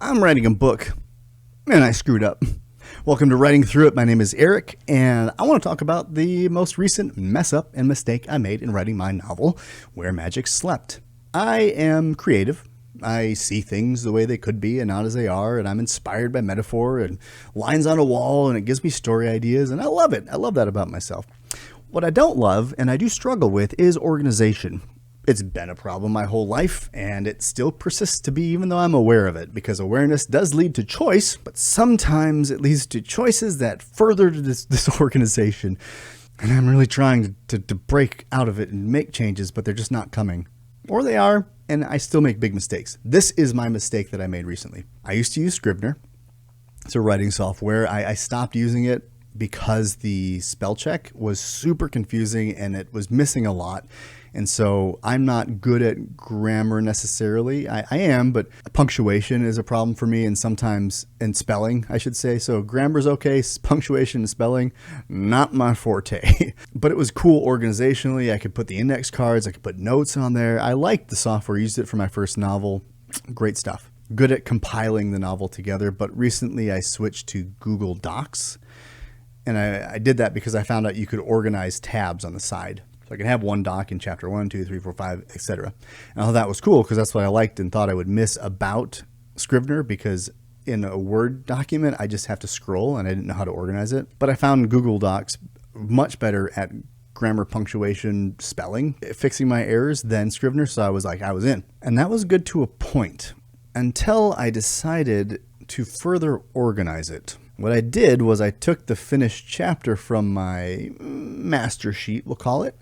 I'm writing a book, and I screwed up. Welcome to Writing Through It. My name is Eric, and I want to talk about the most recent mess up and mistake I made in writing my novel, Where Magic Slept. I am creative. I see things the way they could be and not as they are, and I'm inspired by metaphor and lines on a wall, and it gives me story ideas, and I love it. I love that about myself. What I don't love, and I do struggle with, is organization. It's been a problem my whole life, and it still persists to be even though I'm aware of it, because awareness does lead to choice, but sometimes it leads to choices that further disorganization. And I'm really trying to break out of it and make changes, but they're just not coming. Or they are, and I still make big mistakes. This is my mistake that I made recently. I used to use Scrivener. It's a writing software. I stopped using it because the spell check was super confusing and it was missing a lot. And so I'm not good at grammar necessarily. I am, but punctuation is a problem for me, and sometimes, and spelling, I should say. So grammar's okay, punctuation and spelling, not my forte. But it was cool organizationally. I could put the index cards, I could put notes on there. I liked the software, used it for my first novel. Great stuff. Good at compiling the novel together, but recently I switched to Google Docs. And I did that because I found out you could organize tabs on the side. So I could have one doc in chapter 1, 2, 3, 4, 5, etc. And I thought that was cool because that's what I liked and thought I would miss about Scrivener, because in a Word document, I just have to scroll and I didn't know how to organize it. But I found Google Docs much better at grammar, punctuation, spelling, fixing my errors than Scrivener. So I was in. And that was good to a point until I decided to further organize it. What I did was I took the finished chapter from my master sheet, we'll call it,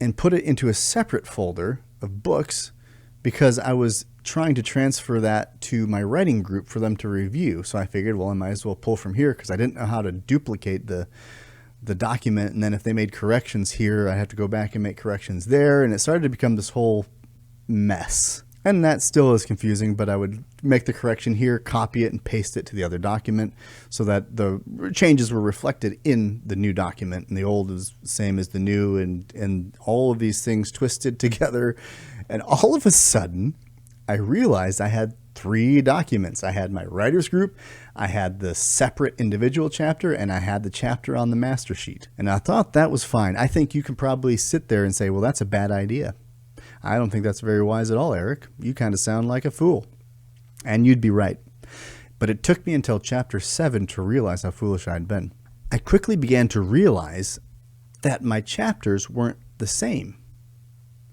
and put it into a separate folder of books because I was trying to transfer that to my writing group for them to review. So I figured, well, I might as well pull from here because I didn't know how to duplicate the document. And then if they made corrections here, I have to go back and make corrections there. And it started to become this whole mess. And that still is confusing, but I would make the correction here, copy it, and paste it to the other document so that the changes were reflected in the new document. And the old is the same as the new, and all of these things twisted together. And all of a sudden, I realized I had 3 documents. I had my writer's group, I had the separate individual chapter, and I had the chapter on the master sheet. And I thought that was fine. I think you can probably sit there and say, well, that's a bad idea. I don't think that's very wise at all, Eric. You kind of sound like a fool. And you'd be right. But it took me until chapter 7 to realize how foolish I'd been. I quickly began to realize that my chapters weren't the same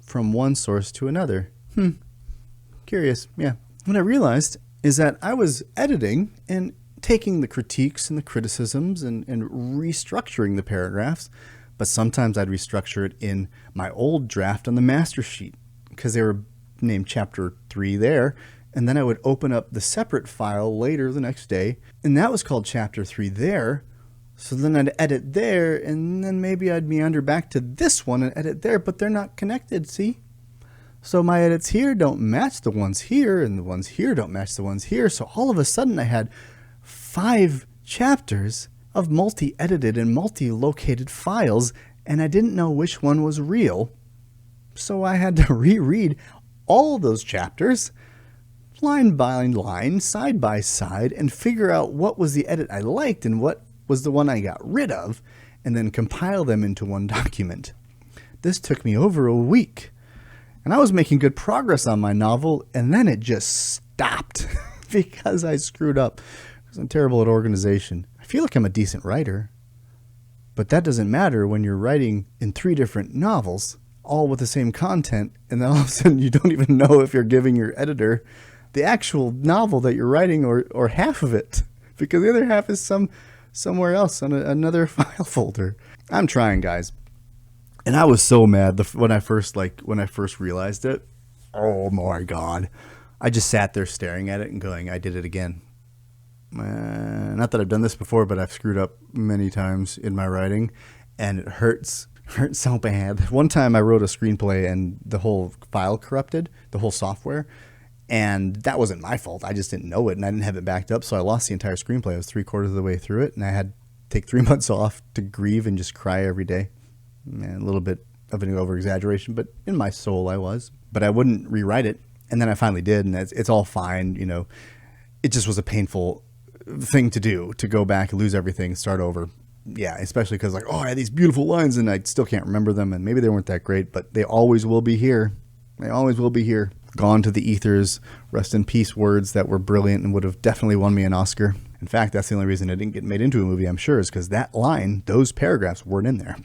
from one source to another. Curious, yeah. What I realized is that I was editing and taking the critiques and the criticisms and restructuring the paragraphs. But sometimes I'd restructure it in my old draft on the master sheet because they were named chapter 3 there. And then I would open up the separate file later the next day, and that was called chapter 3 there. So then I'd edit there, and then maybe I'd meander back to this one and edit there, but they're not connected, see? So my edits here don't match the ones here, and the ones here don't match the ones here. So all of a sudden I had 5 chapters of multi-edited and multi-located files, and I didn't know which one was real. So I had to reread all those chapters, line by line, side by side, and figure out what was the edit I liked and what was the one I got rid of, and then compile them into one document. This took me over a week, and I was making good progress on my novel, and then it just stopped because I screwed up. I'm terrible at organization. I feel like I'm a decent writer, but that doesn't matter when you're writing in 3 different novels, all with the same content, and then all of a sudden you don't even know if you're giving your editor the actual novel that you're writing or half of it, because the other half is somewhere else on another file folder. I'm trying, guys. And I was so mad when I first realized it. Oh my God. I just sat there staring at it and going, I did it again. Not that I've done this before, but I've screwed up many times in my writing, and it hurts. It hurts so bad. One time I wrote a screenplay and the whole file corrupted, the whole software, and that wasn't my fault. I just didn't know it, and I didn't have it backed up, so I lost the entire screenplay. I was 3/4 of the way through it, and I had to take 3 months off to grieve and just cry every day. A little bit of an over-exaggeration, but in my soul I was. But I wouldn't rewrite it, and then I finally did, and it's all fine, it just was a painful thing to do, to go back, lose everything, start over. Yeah, especially because like, oh, I had these beautiful lines and I still can't remember them, and maybe they weren't that great, but they always will be here. They always will be here. Gone to the ethers, rest in peace words that were brilliant and would have definitely won me an Oscar. In fact, that's the only reason it didn't get made into a movie, I'm sure, is because that line, those paragraphs weren't in there.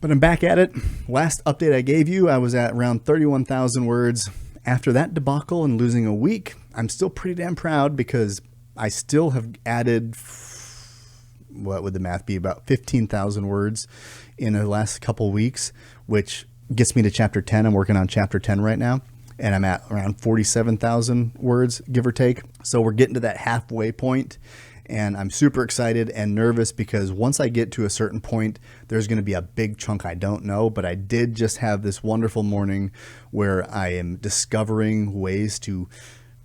But I'm back at it. Last update I gave you, I was at around 31,000 words. After that debacle and losing a week, I'm still pretty damn proud because I still have added, what would the math be, about 15,000 words in the last couple weeks, which gets me to chapter 10. I'm working on chapter 10 right now, and I'm at around 47,000 words, give or take. So we're getting to that halfway point, and I'm super excited and nervous because once I get to a certain point, there's going to be a big chunk I don't know. But I did just have this wonderful morning where I am discovering ways to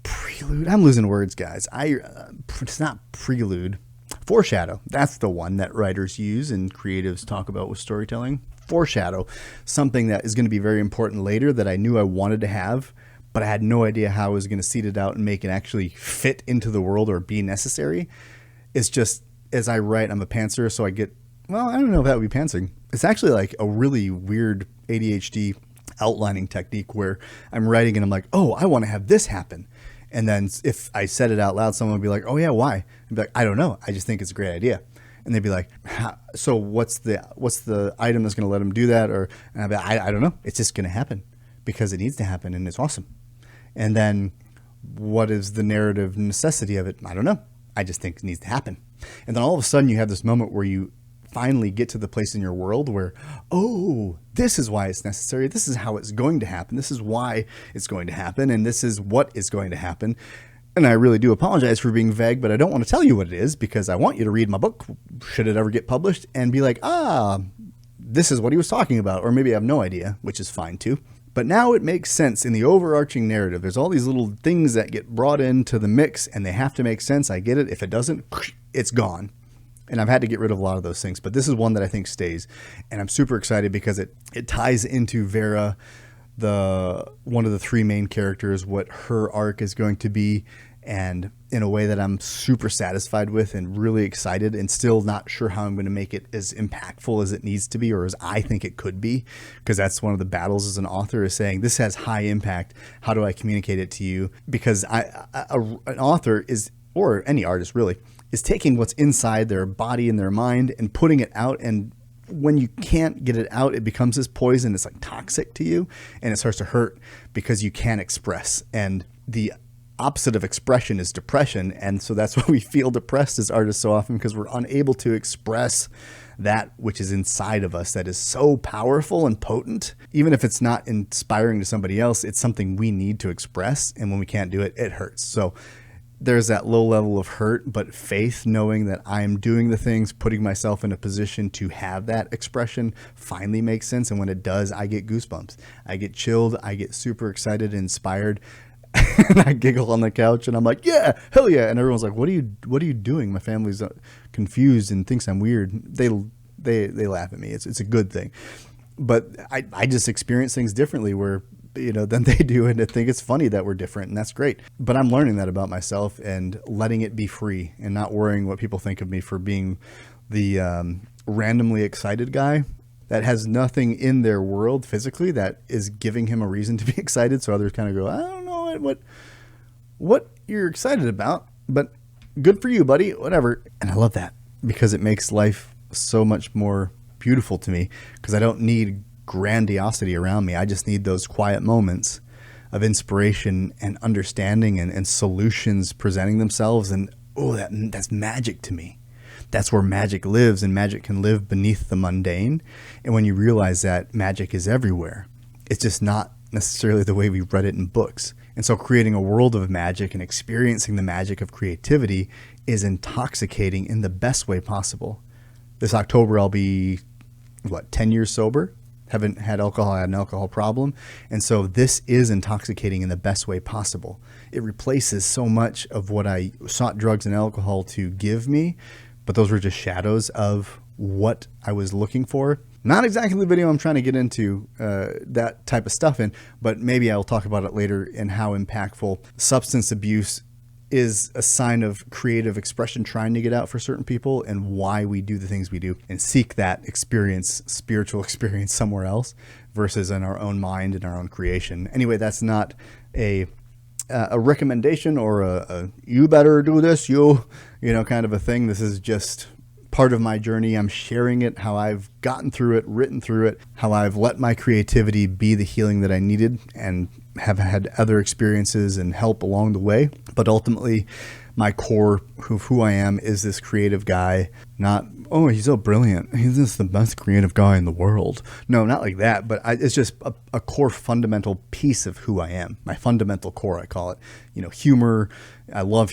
prelude. I'm losing words, guys. It's not prelude. Foreshadow. That's the one that writers use and creatives talk about with storytelling. Foreshadow. Something that is going to be very important later that I knew I wanted to have, but I had no idea how I was going to seed it out and make it actually fit into the world or be necessary. It's just, as I write, I'm a pantser, so I get, well, I don't know if that would be pantsing. It's actually like a really weird ADHD outlining technique where I'm writing and I'm like, oh, I want to have this happen. And then if I said it out loud, someone would be like, oh yeah, why? I'd be like, I don't know. I just think it's a great idea. And they'd be like, so what's the item that's going to let them do that? Or and I'd be like, I don't know. It's just going to happen because it needs to happen and it's awesome. And then what is the narrative necessity of it? I don't know. I just think it needs to happen. And then all of a sudden you have this moment where you finally get to the place in your world where, oh, this is why it's necessary. This is how it's going to happen. This is why it's going to happen. And this is what is going to happen. And I really do apologize for being vague, but I don't want to tell you what it is because I want you to read my book, should it ever get published, and be like, this is what he was talking about. Or maybe I have no idea, which is fine too. But now it makes sense in the overarching narrative. There's all these little things that get brought into the mix and they have to make sense. I get it. If it doesn't, it's gone. And I've had to get rid of a lot of those things, but this is one that I think stays. And I'm super excited because it ties into Vera, one of the three main characters, what her arc is going to be, and in a way that I'm super satisfied with and really excited, and still not sure how I'm going to make it as impactful as it needs to be or as I think it could be, because that's one of the battles as an author, is saying this has high impact. How do I communicate it to you? Because an author is, or any artist really, is taking what's inside their body and their mind and putting it out. And when you can't get it out, it becomes this poison. It's like toxic to you and it starts to hurt because you can't express. And the opposite of expression is depression. And so that's why we feel depressed as artists so often, because we're unable to express that which is inside of us that is so powerful and potent. Even if it's not inspiring to somebody else, it's something we need to express. And when we can't do it, it hurts. So there's that low level of hurt, but faith, knowing that I'm doing the things, putting myself in a position to have that expression finally makes sense. And when it does, I get goosebumps. I get chilled. I get super excited and inspired. And I giggle on the couch and I'm like, yeah, hell yeah. And everyone's like, what are you doing? My family's confused and thinks I'm weird. They laugh at me. It's a good thing. But I just experience things differently where, than they do, and I think it's funny that we're different, and that's great. But I'm learning that about myself and letting it be free and not worrying what people think of me for being the randomly excited guy that has nothing in their world physically that is giving him a reason to be excited. So others kind of go, I don't know what you're excited about, but good for you, buddy, whatever. And I love that because it makes life so much more beautiful to me, because I don't need grandiosity around me. I just need those quiet moments of inspiration and understanding and solutions presenting themselves. And that's magic to me. That's where magic lives, and magic can live beneath the mundane. And when you realize that magic is everywhere, it's just not necessarily the way we read it in books. And so creating a world of magic and experiencing the magic of creativity is intoxicating in the best way possible. This October, I'll be 10 years sober. Haven't had alcohol. I had an alcohol problem. And so this is intoxicating in the best way possible. It replaces so much of what I sought drugs and alcohol to give me, but those were just shadows of what I was looking for. Not exactly the video I'm trying to get into that type of stuff in, but maybe I'll talk about it later and how impactful substance abuse is a sign of creative expression trying to get out for certain people and why we do the things we do and seek that experience, spiritual experience somewhere else versus in our own mind and our own creation. Anyway, that's not a recommendation or a you better do this, you know, kind of a thing. This is just part of my journey. I'm sharing it, how I've gotten through it, written through it, how I've let my creativity be the healing that I needed and have had other experiences and help along the way. But ultimately, my core of who I am is this creative guy, not, oh, he's so brilliant, he's just the best creative guy in the world. No, not like that, but it's just a core fundamental piece of who I am. My fundamental core, I call it. You know, humor. I love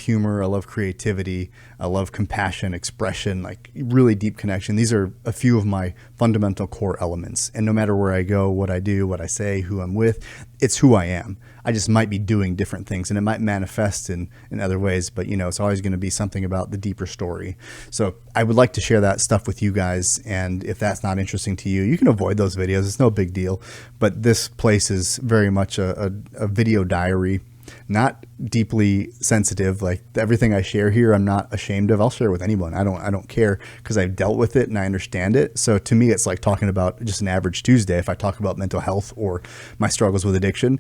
creativity. I love compassion, expression, like really deep connection. These are a few of my fundamental core elements. And no matter where I go, what I do, what I say, who I'm with, it's who I am. I just might be doing different things and it might manifest in other ways, but you know, it's always going to be something about the deeper story. So I would like to share that stuff with you guys. And if that's not interesting to you, you can avoid those videos. It's no big deal. But this place is very much a video diary. Not deeply sensitive. Like everything I share here, I'm not ashamed of. I'll share with anyone. I don't care because I've dealt with it and I understand it. So to me, it's like talking about just an average Tuesday. If I talk about mental health or my struggles with addiction,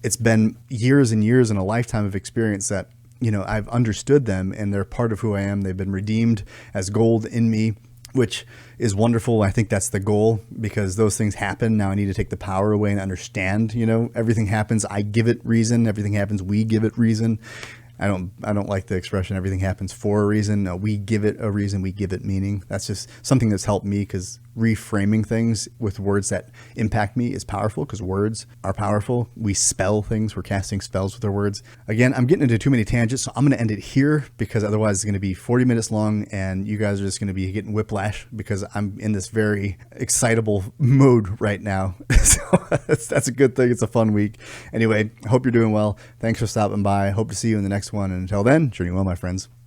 it's been years and years and a lifetime of experience that, you know, I've understood them and they're part of who I am. They've been redeemed as gold in me, which is wonderful. I think that's the goal because those things happen. Now I need to take the power away and understand, you know, everything happens. I give it reason. Everything happens. We give it reason. I don't like the expression everything happens for a reason. No, we give it a reason. We give it meaning. That's just something that's helped me because reframing things with words that impact me is powerful because words are powerful. We spell things. We're casting spells with our words. Again, I'm getting into too many tangents, so I'm going to end it here because otherwise it's going to be 40 minutes long and you guys are just going to be getting whiplash because I'm in this very excitable mode right now. So that's a good thing. It's a fun week. Anyway, I hope you're doing well. Thanks for stopping by. Hope to see you in the next one. And until then, journey well, my friends.